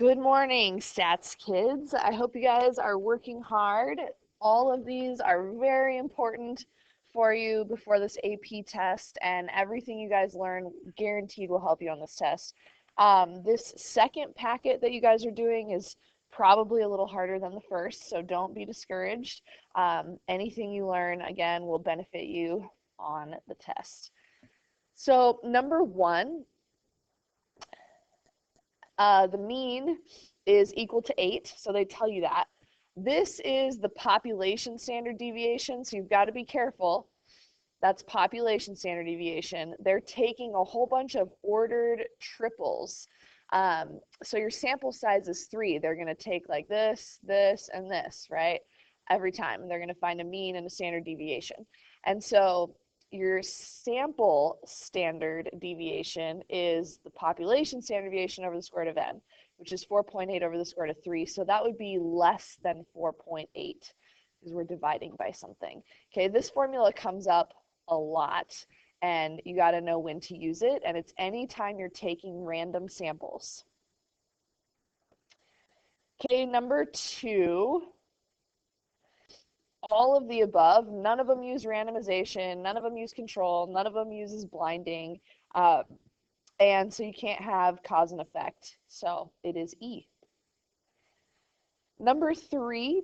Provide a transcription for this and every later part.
Good morning, stats kids. I hope you guys are working hard. All of these are very important for you before this AP test, and everything you guys learn guaranteed will help you on this test. This second packet that you guys are doing is probably a little harder than the first, so don't be discouraged. Anything you learn, again, will benefit you on the test. So, number one, the mean is equal to 8, so they tell you that. This is the population standard deviation, so you've got to be careful. That's population standard deviation. They're taking a whole bunch of ordered triples. So your sample size is 3. They're going to take like this, this, and this, right? Every time. They're going to find a mean and a standard deviation. And so your sample standard deviation is the population standard deviation over the square root of n, which is 4.8 over the square root of 3. So that would be less than 4.8 because we're dividing by something. Okay, this formula comes up a lot, and you got to know when to use it, and it's anytime you're taking random samples. Okay, number 2. All of the above, none of them use randomization, none of them use control, none of them uses blinding, and so you can't have cause and effect, so it is E. Number 3,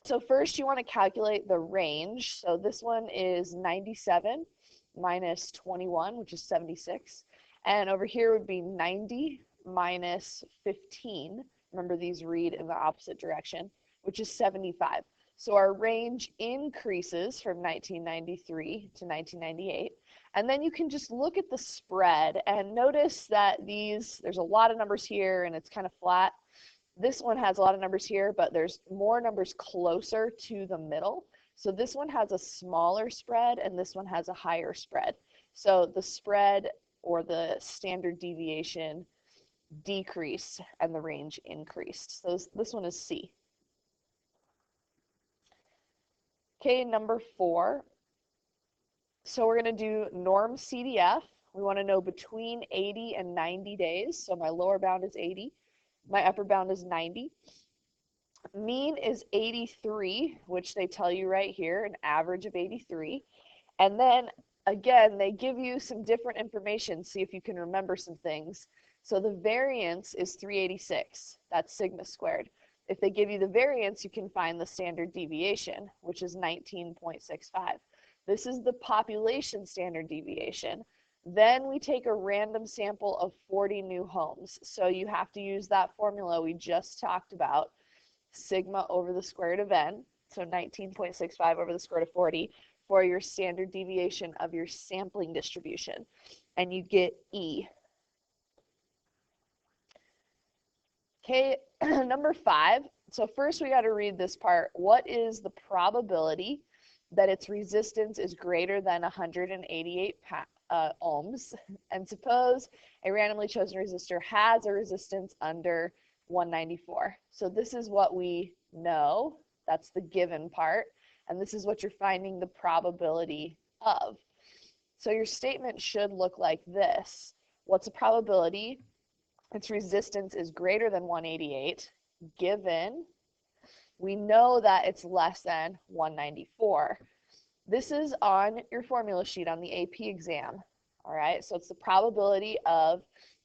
so first you want to calculate the range, so this one is 97 minus 21, which is 76, and over here would be 90 minus 15, remember these read in the opposite direction, which is 75. So our range increases from 1993 to 1998. And then you can just look at the spread and notice that there's a lot of numbers here and it's kind of flat. This one has a lot of numbers here, but there's more numbers closer to the middle. So this one has a smaller spread and this one has a higher spread. So the spread or the standard deviation decreased and the range increased. So this one is C. Okay, number 4. So we're going to do norm CDF. We want to know between 80 and 90 days. So my lower bound is 80. My upper bound is 90. Mean is 83, which they tell you right here, an average of 83. And then, again, they give you some different information. See if you can remember some things. So the variance is 386. That's sigma squared. If they give you the variance, you can find the standard deviation, which is 19.65. This is the population standard deviation. Then we take a random sample of 40 new homes. So you have to use that formula we just talked about, sigma over the square root of n, so 19.65 over the square root of 40, for your standard deviation of your sampling distribution. And you get E. Okay, number 5. So first we got to read this part. What is the probability that its resistance is greater than 188 ohms? And suppose a randomly chosen resistor has a resistance under 194. So this is what we know. That's the given part. And this is what you're finding the probability of. So your statement should look like this. What's the probability its resistance is greater than 188, given we know that it's less than 194. This is on your formula sheet on the AP exam. All right, so it's the probability of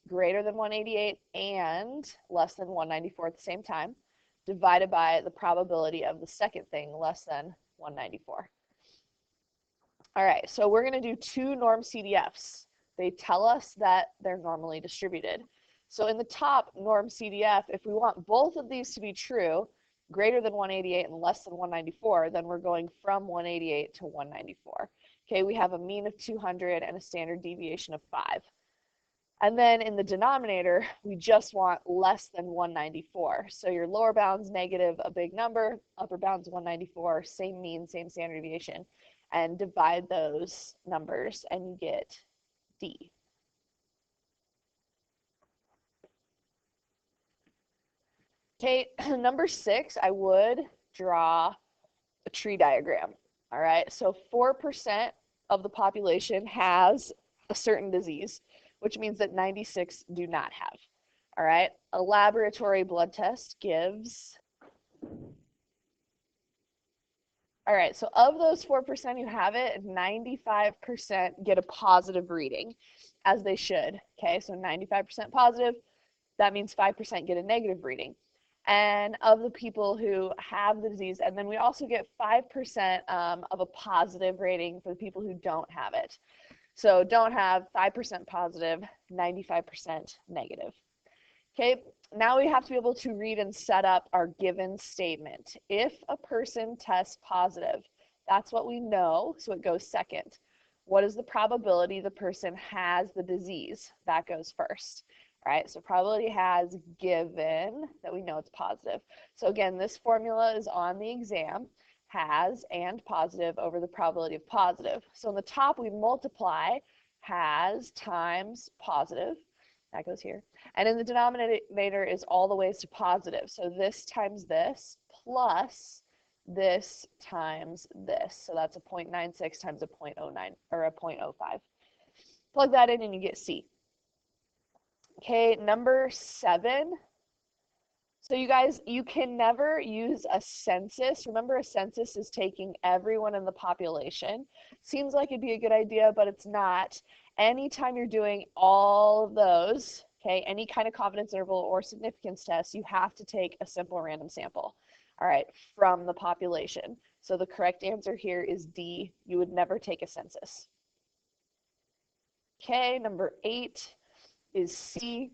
greater than 188 and less than 194 at the same time, divided by the probability of the second thing, less than 194. All right, so we're going to do 2 norm CDFs. They tell us that they're normally distributed. So in the top norm CDF, if we want both of these to be true, greater than 188 and less than 194, then we're going from 188 to 194. Okay, we have a mean of 200 and a standard deviation of 5. And then in the denominator, we just want less than 194. So your lower bound's negative, a big number, upper bound's 194, same mean, same standard deviation, and divide those numbers and you get D. Okay, number 6, I would draw a tree diagram. All right, so 4% of the population has a certain disease, which means that 96 do not have. All right, a laboratory blood test gives. All right, so of those 4% who have it, 95% get a positive reading, as they should. Okay, so 95% positive, that means 5% get a negative reading. And of the people who have the disease, and then we also get 5% of a positive rating for the people who don't have it. So don't have 5% positive, 95% negative. Okay, now we have to be able to read and set up our given statement. If a person tests positive, that's what we know, so it goes second. What is the probability the person has the disease? That goes first. All right, so probability has given that we know it's positive. So again, this formula is on the exam, has and positive over the probability of positive. So in the top, we multiply has times positive. That goes here. And in the denominator is all the ways to positive. So this times this plus this times this. So that's a 0.96 times a 0.09 or a 0.05. Plug that in and you get C. Okay, number 7. So you guys, you can never use a census. Remember, a census is taking everyone in the population. Seems like it'd be a good idea, but it's not. Anytime you're doing all of those, okay, any kind of confidence interval or significance test, you have to take a simple random sample, all right, from the population. So the correct answer here is D. You would never take a census. Okay, number 8 is C.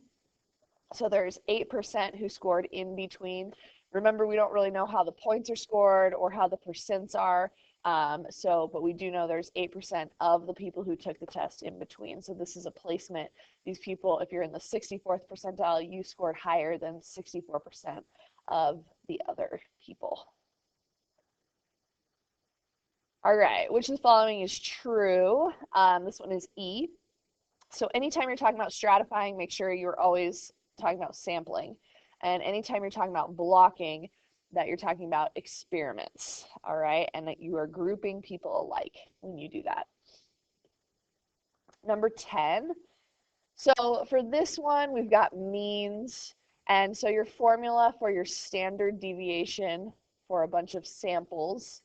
So there's 8% who scored in between. Remember, we don't really know how the points are scored or how the percents are. But we do know there's 8% of the people who took the test in between. So this is a placement. These people, if you're in the 64th percentile, you scored higher than 64% of the other people. All right, which of the following is true? This one is E. So anytime you're talking about stratifying, make sure you're always talking about sampling. And anytime you're talking about blocking, that you're talking about experiments, all right? And that you are grouping people alike when you do that. Number 10. So for this one, we've got means. And so your formula for your standard deviation for a bunch of samples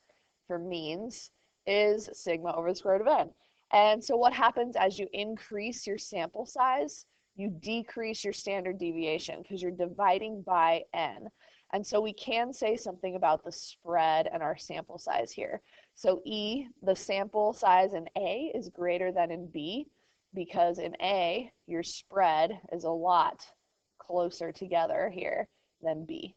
for means is sigma over the square root of n. And so what happens as you increase your sample size? You decrease your standard deviation because you're dividing by n. And so we can say something about the spread and our sample size here. So E, the sample size in A is greater than in B because in A, your spread is a lot closer together here than B.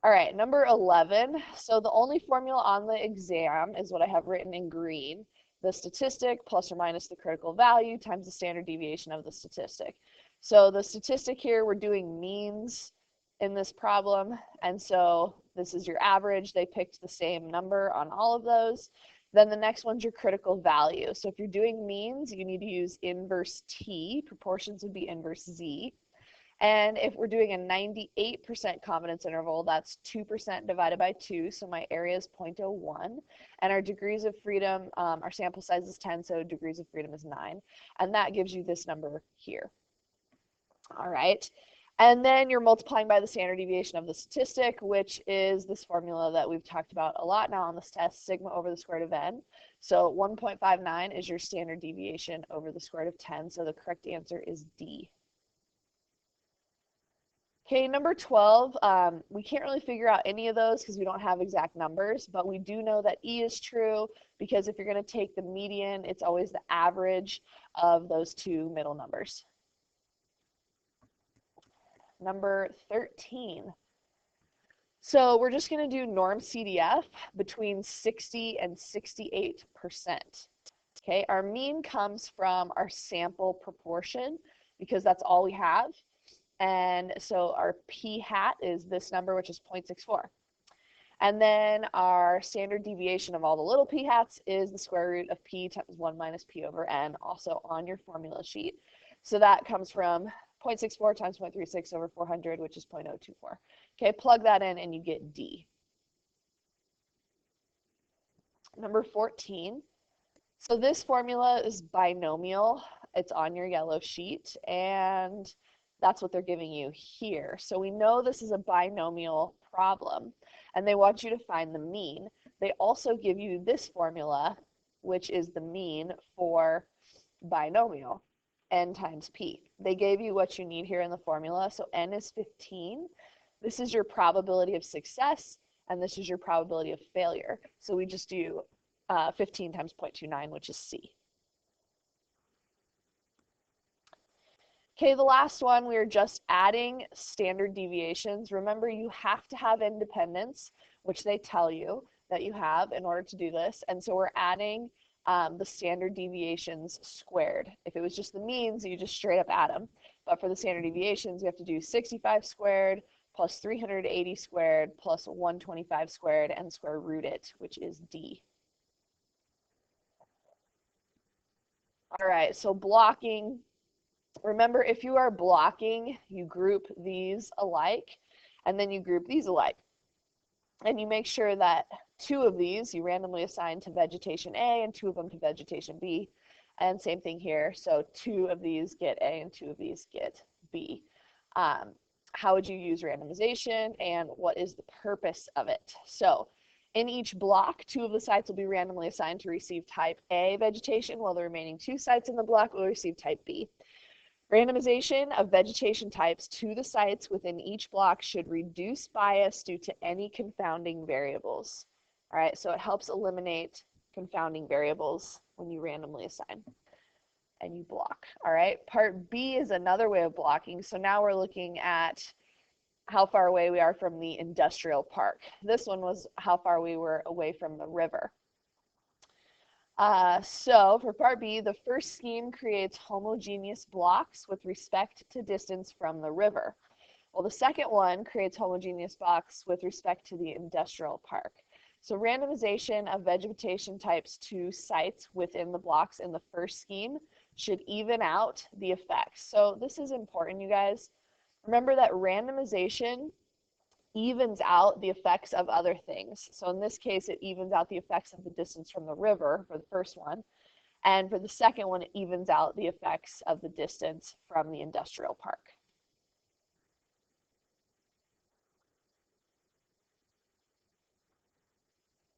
All right, number 11. So the only formula on the exam is what I have written in green. The statistic plus or minus the critical value times the standard deviation of the statistic. So the statistic here, we're doing means in this problem. And so this is your average. They picked the same number on all of those. Then the next one's your critical value. So if you're doing means, you need to use inverse T. Proportions would be inverse Z. And if we're doing a 98% confidence interval, that's 2% divided by 2, so my area is 0.01. And our degrees of freedom, our sample size is 10, so degrees of freedom is 9. And that gives you this number here. All right. And then you're multiplying by the standard deviation of the statistic, which is this formula that we've talked about a lot now on this test, sigma over the square root of n. So 1.59 is your standard deviation over the square root of 10, so the correct answer is D. Okay, number 12, we can't really figure out any of those because we don't have exact numbers, but we do know that E is true because if you're going to take the median, it's always the average of those two middle numbers. Number 13. So we're just going to do norm CDF between 60 and 68%. Okay, our mean comes from our sample proportion because that's all we have. And so our p hat is this number, which is 0.64. And then our standard deviation of all the little p hats is the square root of p times 1 minus p over n, also on your formula sheet. So that comes from 0.64 times 0.36 over 400, which is 0.024. Okay, plug that in and you get D. Number 14. So this formula is binomial. It's on your yellow sheet, and that's what they're giving you here. So we know this is a binomial problem, and they want you to find the mean. They also give you this formula, which is the mean for binomial, n times p. They gave you what you need here in the formula, so n is 15. This is your probability of success, and this is your probability of failure. So we just do 15 times 0.29, which is C. Okay, the last one, we are just adding standard deviations. Remember, you have to have independence, which they tell you that you have in order to do this. And so we're adding the standard deviations squared. If it was just the means, you just straight up add them. But for the standard deviations, you have to do 65 squared plus 380 squared plus 125 squared and square root it, which is D. All right, so blocking. Remember, if you are blocking, you group these alike, and then you group these alike. And you make sure that 2 of these you randomly assign to vegetation A and 2 of them to vegetation B. And same thing here. So 2 of these get A and 2 of these get B. How would you use randomization, and what is the purpose of it? So in each block, 2 of the sites will be randomly assigned to receive type A vegetation, while the remaining 2 sites in the block will receive type B. Randomization of vegetation types to the sites within each block should reduce bias due to any confounding variables. All right, so it helps eliminate confounding variables when you randomly assign and you block. All right, part B is another way of blocking. So now we're looking at how far away we are from the industrial park. This one was how far we were away from the river. So for part B, the first scheme creates homogeneous blocks with respect to distance from the river. Well, the second one creates homogeneous blocks with respect to the industrial park. So randomization of vegetation types to sites within the blocks in the first scheme should even out the effects. So this is important, you guys. Remember that randomization evens out the effects of other things. So in this case, it evens out the effects of the distance from the river for the first one. And for the second one, it evens out the effects of the distance from the industrial park.